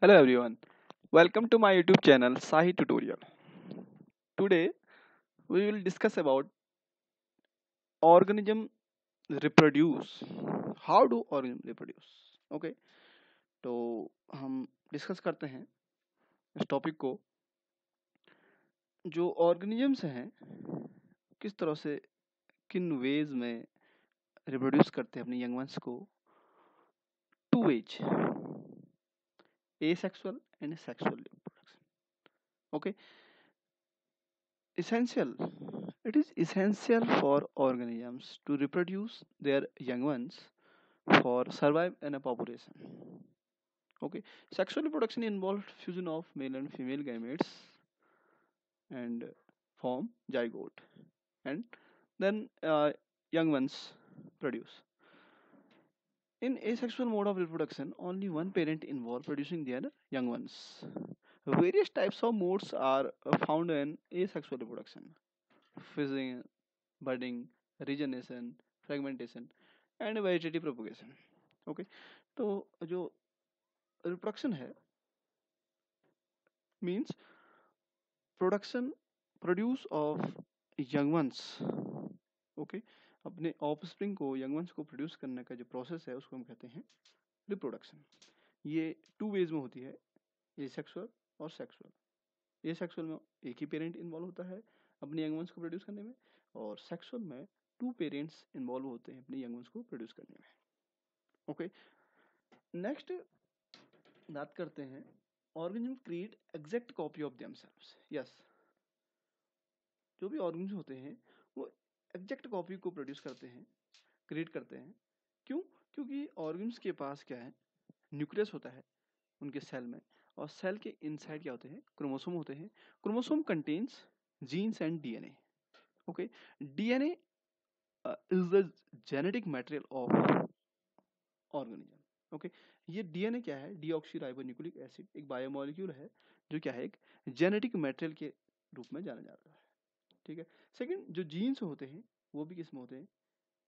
Hello everyone, welcome to my YouTube channel Sahi Tutorial. Today we will discuss about organism reproduce. How do organism reproduce? Okay, तो हम discuss करते हैं इस topic को। जो organisms हैं किस तरह से किन वेज में रिप्रोड्यूस करते हैं अपने यंग वंस को। Two ways, asexual and sexual reproduction. Okay, essential. It is essential for organisms to reproduce their young ones for survive in a population. Okay, sexual reproduction involves fusion of male and female gametes and form zygote, and then young ones produce. In asexual mode of reproduction, only one parent involved producing their young ones. Various types of modes are found in asexual reproduction: fusing, budding, regeneration, fragmentation, and vegetative propagation. Okay, तो जो reproduction है means production produce of young ones. Okay, अपने offspring को young ones को produce करने का जो process है उसको हम कहते हैं रिप्रोडक्शन। ये टू वेज में होती है, एसेक्सुअल और सेक्सुअल। एसेक्सुअल में एक ही पेरेंट इन्वॉल्व होता है अपने यंग वंस को प्रोड्यूस करने में, और सेक्सुअल में टू पेरेंट्स इन्वॉल्व होते हैं अपने यंग वंस को प्रोड्यूस करने में। ओके, नेक्स्ट बात करते हैं organism create exact copy of themselves. Yes, जो भी ऑर्गेनिज्म होते हैं वो एग्जैक्ट कॉपी को प्रोड्यूस करते हैं, क्रिएट करते हैं। क्यों? क्योंकि ऑर्गेनिज्म के पास क्या है, न्यूक्लियस होता है उनके सेल में, और सेल के इनसाइड क्या होते हैं, क्रोमोसोम होते हैं। Chromosome contains genes and DNA. Okay, DNA is the genetic material of organism. Okay, ये डीएनए क्या है, डीऑक्सीराइबोन्यूक्लिक एसिड, एक बायोमोलिक्यूल है जो क्या है, एक जेनेटिक मटेरियल के रूप में जाना जाता है। ठीक है। सेकंड, जो जीन्स होते हैं वो भी किस में होते हैं,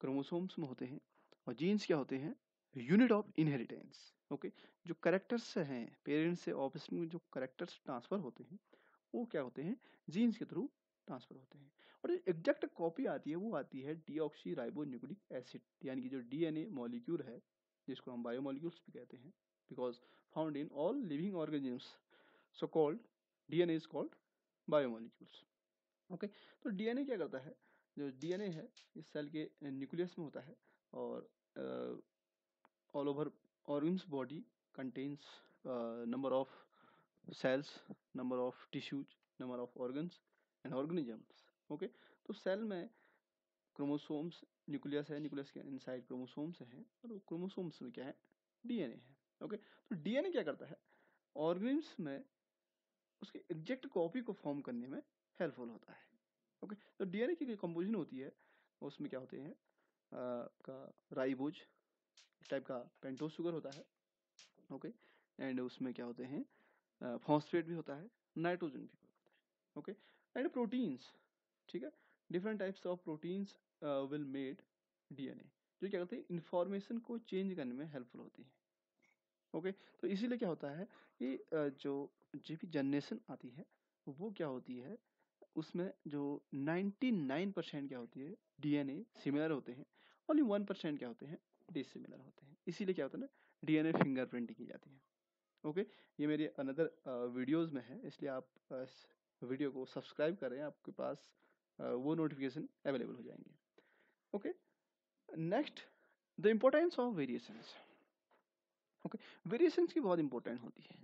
क्रोमोसोम्स में होते हैं। और जीन्स क्या होते हैं, यूनिट ऑफ इनहेरिटेंस। ओके, जो करेक्टर्स हैं पेरेंट्स से ऑफस्प्रिंग में, जो करेक्टर्स ट्रांसफर होते हैं वो क्या होते हैं, जीन्स के थ्रू ट्रांसफर होते हैं। और जो एग्जैक्ट कॉपी आती है वो आती है डीऑक्सीराइबोन्यूक्लिक एसिड, यानी कि जो डीएनए मॉलिक्यूल है जिसको हम बायोमोलिक्यूल्स भी कहते हैं, because found in all living organisms, so called DNA is called biomolecules. Okay, तो डीएनए क्या करता है, जो डीएनए है इस सेल के न्यूक्लियस में होता है, और all over organs body contains number of cells, number of tissues, number of organs and organisms. Okay, तो सेल में क्रोमोसोम्स, न्यूक्लियस है, न्यूक्लियस के इनसाइड क्रोमोसोम्स हैं, और क्रोमोसोम्स में क्या है, डीएनए है। ओके, तो डीएनए क्या करता है, ऑर्गेनिम्स में उसके एग्जैक्ट कॉपी को फॉर्म करने में हेल्पफुल होता है। ओके, तो डीएनए की कंपोजिशन होती है, उसमें क्या होते हैं, का राइबोज टाइप का पेंटोज शुगर होता है। ओके, एंड उसमें क्या होते हैं, फॉस्फेट भी होता है, नाइट्रोजन भी होता है। Okay, and proteins. ठीक है, different types of proteins will made DNA, जो क्या करते हैं, इंफॉर्मेशन को चेंज करने में हेल्पफुल होती है। ओके, तो इसीलिए क्या होता है कि जो भी जनरेशन आती है वो क्या होती है, उसमें जो 99% क्या होती है, डीएनए सिमिलर होते हैं, ओनली 1% क्या होते हैं, डिसिमिलर होते हैं। इसीलिए क्या होता है ना, डीएनए फिंगरप्रिंटिंग की जाती है। ओके, ये मेरे अनदर वीडियोस में है, इसलिए आप इस वीडियो को सब्सक्राइब करें, आपके पास वो नोटिफिकेशन अवेलेबल हो जाएंगे। Okay, next, the importance of variations. Okay, variations की बहुत इंपॉर्टेंट होती है।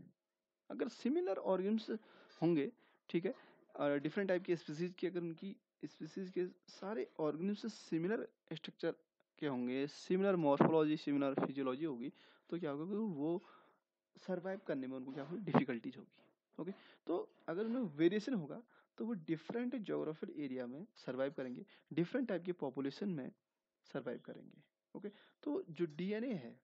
अगर सिमिलर ऑर्गन्स होंगे, ठीक है, डिफरेंट टाइप की स्पीसीज की, अगर उनकी स्पीसीज के सारे ऑर्गेनिम्स सिमिलर स्ट्रक्चर के होंगे, सिमिलर मॉर्फोलॉजी, सिमिलर फिजियोलॉजी होगी, तो क्या होगा कि वो सर्वाइव करने में उनको क्या होगी, डिफिकल्टीज होगी। ओके, तो अगर उनमें वेरिएशन होगा तो वो डिफरेंट जोग्राफिकल एरिया में सर्वाइव करेंगे, डिफरेंट टाइप की पॉपुलेशन में सर्वाइव करेंगे। ओके, तो जो डीएनए है,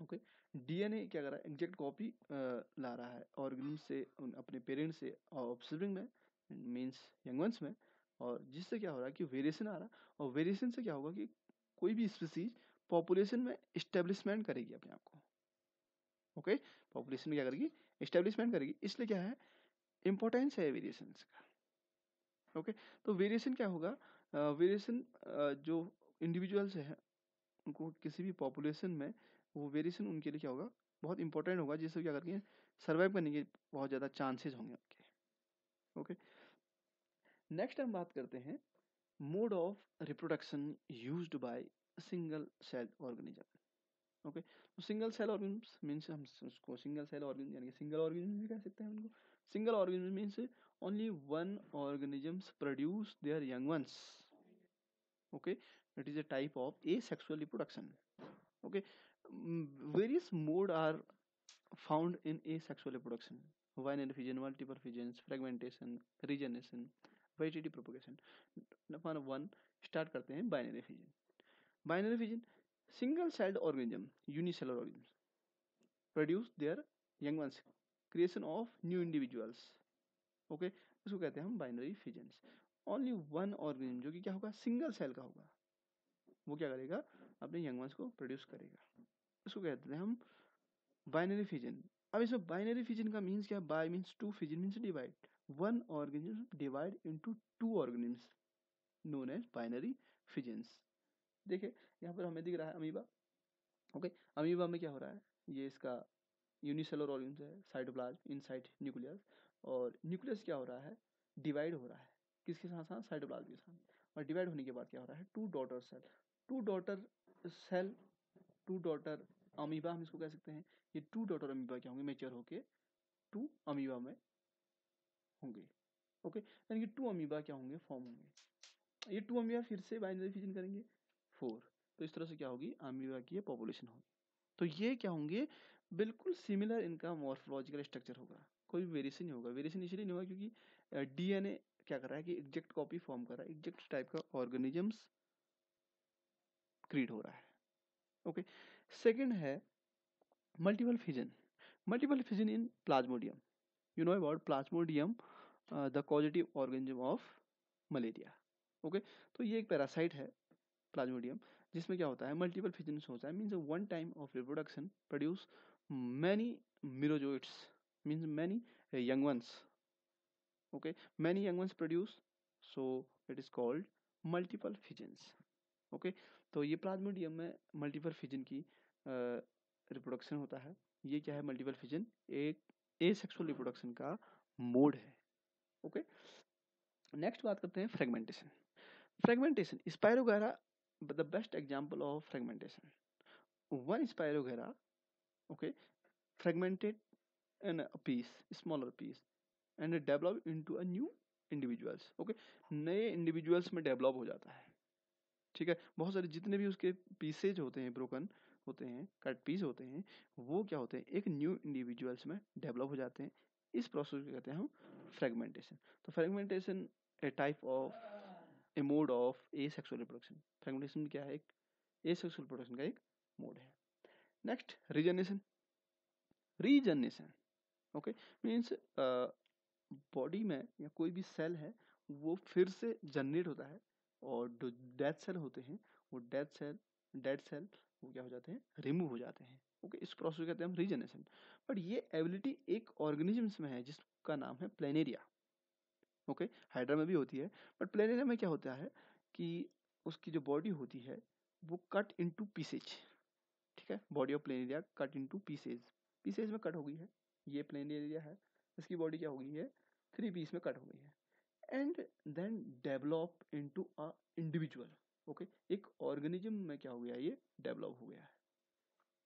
ओके, डीएनए क्या कर रहा है, एग्जैक्ट कॉपी ला रहा है ऑर्गेनिज्म से, अपने पेरेंट्स से ऑफस्प्रिंग में, मींस यंग वंस में, और जिससे क्या हो रहा है कि वेरिएशन आ रहा है, और वेरिएशन से क्या होगा कि कोई भी स्पीसीज पॉपुलेशन में इस्टेब्लिशमेंट करेगी अपने आप को। ओके, पॉपुलेशन क्या करेगी, एस्टेब्लिशमेंट करेगी। इसलिए क्या है, इंपॉर्टेंस है वेरिएशंस का। ओके, तो वेरिएशन क्या होगा, वेरिएशन जो इंडिविजुअल्स है उनको किसी भी पॉपुलेशन में, वो वेरिएशन उनके लिए क्या होगा, बहुत इंपॉर्टेंट होगा, जिससे क्या करके सर्वाइव करने के बहुत ज़्यादा चांसेस होंगे उनके। ओके, नेक्स्ट हम बात करते हैं mode of reproduction used by single cell organism. Okay, तो सिंगल सेल ऑर्गेनिज्म मीन्स हम उसको सिंगल सेल ऑर्गेनिज्म यानी कि सिंगल ऑर्गेनिज्म भी कह सकते हैं उनको। Single organism means only one organisms produce their young once. Okay, it is a type of asexual reproduction. Okay, various mode are found in asexual reproduction: binary fission, multiple fissions, fragmentation, regeneration, vegetative propagation. Number one start करते हैं binary fission. Binary fission, single celled organism, unicellular organism produce their young once, creation of new individuals. Okay, इसको कहते हैं हम binary फिजन्स। Only one organism जो कि क्या होगा, सिंगल सेल का होगा, वो क्या करेगा, अपने यंग वंस को प्रोड्यूस करेगा। इसको कहते हैं हम बाइनरी फिजन। अब इसमें बाइनरी फिजन का मीन्स क्या, bi means two, fission means divide. One organism divide into two organism known as binary fissions. देखिए यहाँ पर हमें दिख रहा है अमीबा। ओके, अमीबा में क्या हो रहा है, ये इसका यूनिसेलुलर ऑर्गेनिज्म है, साइटोप्लाज्म इनसाइड न्यूक्लियस, और न्यूक्लियस क्या हो रहा है, डिवाइड हो रहा है, किसके साथ साथ, साइटोप्लाज्म के साथ। और डिवाइड होने के बाद क्या हो रहा है, two daughter cell, two daughter cell, two daughter amoeba हम इसको कह सकते हैं। ये टू डॉटर अमीबा क्या होंगे, मेच्योर होके टू अमीबा में होंगे। ओके, यानी कि टू अमीबा क्या होंगे, फॉर्म होंगे। ये टू अमीबा फिर से बाइनरी फिजन करेंगे, 4। तो इस तरह से क्या होगी, अमीबा की पॉपुलेशन होगी। तो ये क्या होंगे, बिल्कुल सिमिलर इनका मॉर्फोलॉजिकल स्ट्रक्चर होगा, कोई वेरिएशन नहीं होगा। वेरिएशन इसलिए नहीं होगा क्योंकि डीएनए क्या कर रहा है कि एग्जैक्ट कॉपी फॉर्म कर रहा है, एग्जैक्ट टाइप का ऑर्गेनिजम्स क्रिएट हो रहा है। ओके, सेकंड है multiple fission. Multiple fission in Plasmodium, you know about plasmodium, the causative organism of malaria. Okay, तो ये एक पैरासाइट है प्लाज्मोडियम, जिसमें क्या होता है, मल्टीपल फिजन्स होता है, means one time of reproduction produce many merozoites, means many young ones. Okay, many young ones produce, so it is called multiple fissions. Okay, तो ये प्लाज्मोडियम में मल्टीपल फिजन की रिप्रोडक्शन होता है। ये क्या है, मल्टीपल फिजन एक एसेक्सुअल रिप्रोडक्शन का मोड है। ओके, नेक्स्ट बात करते हैं fragmentation. Fragmentation, spirogyra the best example of fragmentation. One spirogyra, okay, fragmented in a piece, smaller piece, and develop into a new individuals. Okay, नए individuals में develop हो जाता है। ठीक है, बहुत सारे जितने भी उसके पीसेज होते हैं, ब्रोकन होते हैं, कट पीस होते हैं, वो क्या होते हैं, एक न्यू इंडिविजुअल्स में डेवलप हो जाते हैं। इस प्रोसेस को कहते हैं हम फ्रेगमेंटेशन। तो fragmentation A type of A mode of asexual reproduction. Fragmentation क्या है, एक एसेक्सुअल रिप्रोडक्शन का एक मोड है। Next regeneration. Regeneration okay means body में या कोई भी सेल है वो फिर से जनरेट होता है, और जो डेड सेल होते हैं वो डेड सेल वो क्या हो जाते हैं, रिमूव हो जाते हैं। ओके, इस प्रोसेस को कहते हैं हम रीजनरेशन। बट ये एबिलिटी एक ऑर्गेनिजम्स में है जिसका नाम है प्लेनेरिया। ओके, हाइड्रा में भी होती है, बट प्लेनेरिया में क्या होता है कि उसकी जो बॉडी होती है वो कट इनटू पीसेज। ठीक है, body of planaria cut into pieces, pieces में कट हो गई है। ये प्लेनेरिया है, इसकी बॉडी क्या हो गई है, 3 पीस में कट हो गई है, and then develop into a individual. Okay, एक ऑर्गेनिज्म में क्या हो गया, ये डेवलप हो गया है।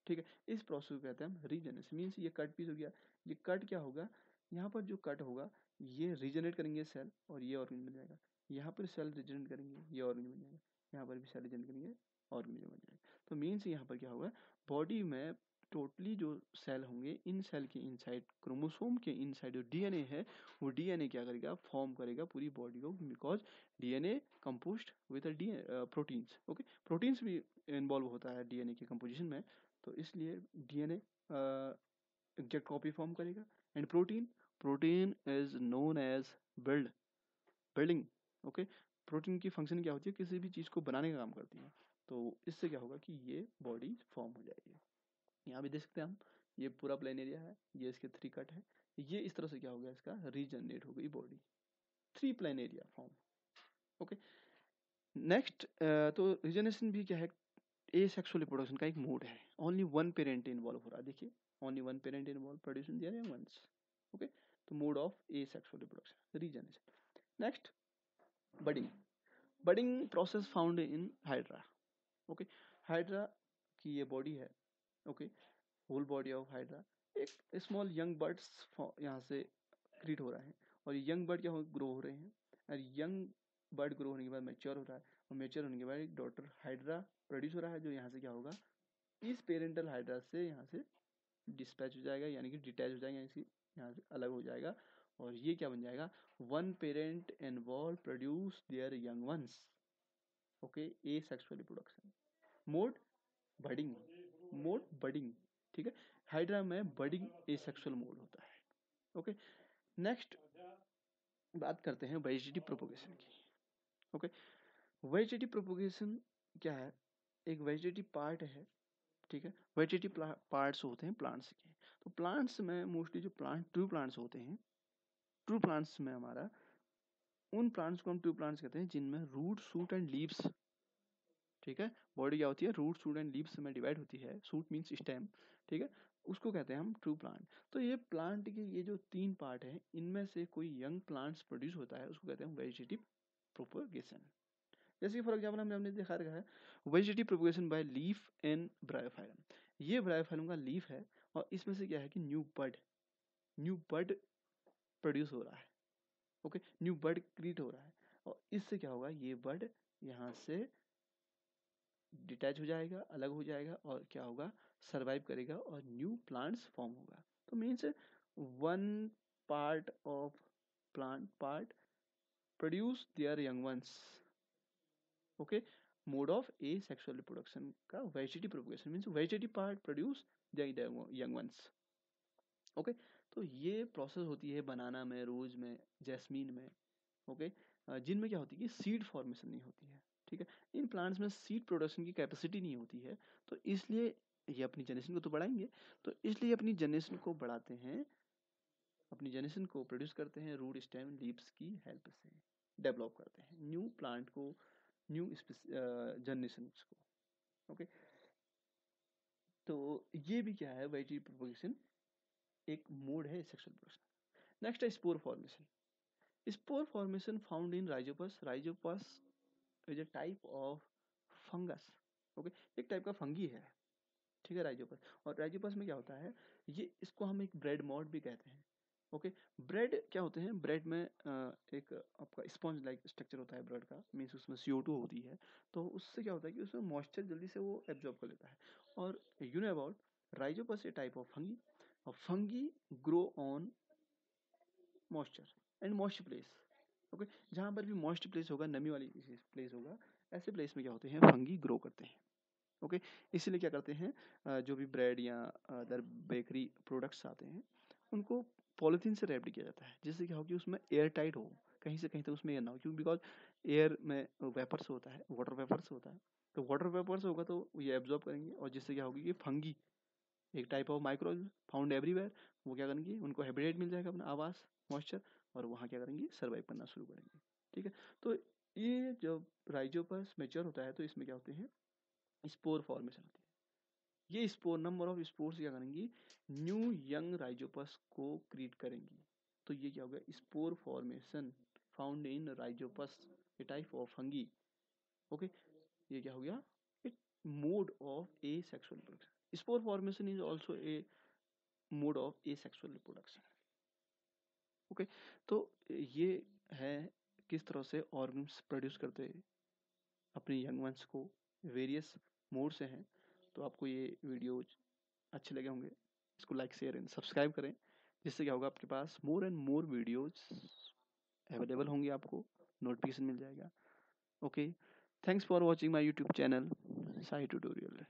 ठीक है, इस प्रोसेस को कहते हैं हम रीजनरेशन। मीन्स ये कट पीस हो गया, ये कट क्या होगा, यहाँ पर जो कट होगा ये रीजनरेट करेंगे सेल और ये ऑर्गेनिज्म बन जाएगा। यहाँ पर सेल रीजनरेट करेंगे, ये ऑर्गेनिज्म बन जाएगा। यहाँ पर भी सेल रीजनरेट करेंगे, ऑर्गेनिज्म बन जाएगा। तो मीन्स यहाँ पर क्या होगा, बॉडी में टोटली जो सेल होंगे, इन सेल के इनसाइड, क्रोमोसोम के इनसाइड जो डीएनए है, वो डीएनए क्या करेगा, फॉर्म करेगा पूरी बॉडी को, because DNA composed with proteins. Okay, proteins भी इन्वॉल्व होता है डीएनए के कंपोजिशन में, तो इसलिए डीएनए एग्जैक्ट कॉपी फॉर्म करेगा। And protein is known as building. Okay, protein की फंक्शन क्या होती है, किसी भी चीज़ को बनाने का काम करती है। तो इससे क्या होगा कि ये बॉडी फॉर्म हो जाएगी। यहाँ भी देख सकते हैं हम, ये पूरा प्लेन एरिया है, ये इसके 3 कट है, ये इस तरह से क्या हो गया, इसका रीजनरेट हो गई body, 3 plain area form. Okay, next तो रीजनरेशन भी क्या है, एसेक्सुअल रिप्रोडक्शन का एक मोड है, ओनली वन पेरेंट इन्वॉल्व हो रहा है, देखिए only one parent involve producing their young ones. Okay, तो mode of asexual reproduction regeneration. Next budding, budding process found in hydra. Okay, hydra की ये बॉडी है, okay, whole body of hydra, एक small young birds यहाँ से create हो रहा है, और यंग बर्ड क्या ग्रो हो रहे हैं, और यंग बर्ड ग्रो होने के बाद मैच्योर हो रहा है, और मैच्योर होने के बाद एक डॉटर हाइड्रा प्रोड्यूस हो रहा है, जो यहाँ से क्या होगा, इस पेरेंटल हाइड्रा से यहाँ से डिस्पैच हो जाएगा, यानी कि डिटैच हो जाएगा, यहाँ से अलग हो जाएगा, और ये क्या बन जाएगा, one parent involve produce their young ones. Okay, asexual reproduction. Mode budding, mode budding, ठीक है, हाइड्रा में बडिंग एसेक्सुअल मोड होता है। ओके, नेक्स्ट बात करते हैं वेजिटेटिव प्रोपोगेशन की। ओके, वेजिटेटिव प्रोपोगेशन क्या है, एक वेजिटेटिव पार्ट है, ठीक है, वेजिटेटिव पार्ट्स होते हैं प्लांट्स के, तो प्लांट्स में मोस्टली जो ट्रू प्लांट्स होते हैं, ट्रू प्लांट्स में हमारा उन प्लांट्स को हम ट्रू प्लांट्स कहते हैं जिनमें रूट, शूट एंड लीव्स, ठीक है, बॉडी क्या होती है, रूट, शूट एंड लीव्स में डिवाइड होती है, शूट मीन्स स्टेम, ठीक है, उसको कहते हैं हम ट्रू प्लांट। तो ये प्लांट के ये जो 3 पार्ट है, इनमें से कोई यंग प्लांट्स प्रोड्यूस होता है, उसको कहते हैं वेजिटेटिव प्रोपोगेशन। जैसे फॉर एग्जाम्पल हमने देखा रखा है vegetative propagation by leaf and Bryophyllum, ये ब्रायोफाइलम का लीफ है, और इसमें से क्या है कि न्यू बर्ड प्रोड्यूस हो रहा है। ओके, न्यू बर्ड क्रिएट हो रहा है, और इससे क्या होगा, ये बर्ड यहाँ से डिटैच हो जाएगा, अलग हो जाएगा, और क्या होगा, सरवाइव करेगा, और न्यू प्लांट्स फॉर्म होगा। तो means one part of plant part produce their young ones. Okay, mode of asexual reproduction का vegetative propagation means vegetative part produce their young ones. Okay, तो ये प्रोसेस होती है बनाना में, रोज में, जैस्मीन में, ओके, जिनमें क्या होती है कि सीड फॉर्मेशन नहीं होती है, ठीक है, इन प्लांट्स में सीड प्रोडक्शन की कैपेसिटी नहीं होती है, तो इसलिए ये अपनी जनरेशन को तो बढ़ाएंगे, तो इसलिए अपनी जनरेशन को बढ़ाते हैं, अपनी जनरेशन को प्रोड्यूस करते हैं रूट, स्टेम, लीव्स की हेल्प से डेवलप करते हैं न्यू प्लांट को, न्यू जनरेशन को। ओके, तो ये भी क्या है, वेजिटेटिव प्रोपोगेशन एक मोड है सेक्सुअल प्रोडक्शन। नेक्स्ट है spore formation. Spore formation found in Rhizopus. Rhizopus is a type of fungus. Okay, एक टाइप का फंगी है, ठीक है, राइजोपस। और राइजोपस में क्या होता है, ये इसको हम एक ब्रेड मॉड भी कहते हैं। ओके, ब्रेड क्या होते हैं, ब्रेड में एक आपका स्पॉन्ज लाइक स्ट्रक्चर होता है ब्रेड का, मीन्स उसमें CO2 होती है, तो उससे क्या होता है कि उसमें मॉइस्चर जल्दी से वो एब्जॉर्ब कर लेता है। और you know about rhizopus a type of fungi, और fungi grow on moisture and moist place. Okay, जहाँ पर भी मॉइस्ट प्लेस होगा, नमी वाली प्लेस होगा, ऐसे प्लेस में क्या होते हैं, फंगी ग्रो करते हैं। ओके, इसीलिए क्या करते हैं, जो भी ब्रेड या अदर बेकरी प्रोडक्ट्स आते हैं, उनको पॉलिथीन से रैप्ड किया जाता है, जिससे क्या हो कि उसमें एयर टाइट हो, कहीं से कहीं तक उसमें एयर ना हो, क्योंकि बिकॉज एयर में वेपर्स होता है, वाटर वेपर्स होता है, तो वाटर वेपर्स होगा तो ये एब्जॉर्ब करेंगे, और जिससे क्या होगी कि फंगी एक type of microbe found everywhere, वो क्या करेंगे, उनको हैबिटेट मिल जाएगा अपना आवास, मॉइस्चर, और वहाँ क्या करेंगे, सर्वाइव करना शुरू करेंगे। ठीक है, तो ये जब राइजोपस मैच्योर होता है, तो इसमें क्या होते हैं, स्पोर फॉर्मेशन होती है। ये स्पोर, नंबर ऑफ स्पोर्स क्या करेंगी, न्यू यंग राइजोपस को क्रिएट करेंगी। तो ये क्या होगा, spore formation found in Rhizopus, a type of fungi. Okay, ये क्या हो गया, एक mode of asexual reproduction. Spore formation is also a mode of asexual reproduction. Okay, तो ये है किस तरह से ऑर्गन्स प्रोड्यूस करते अपने यंग वंस को, वेरियस मोड से हैं। तो आपको ये वीडियो अच्छे लगे होंगे, इसको लाइक, शेयर एंड सब्सक्राइब करें, जिससे क्या होगा, आपके पास more and more videos available होंगे, आपको नोटिफिकेशन मिल जाएगा। Okay, thanks for watching my YouTube channel Sai tutorial.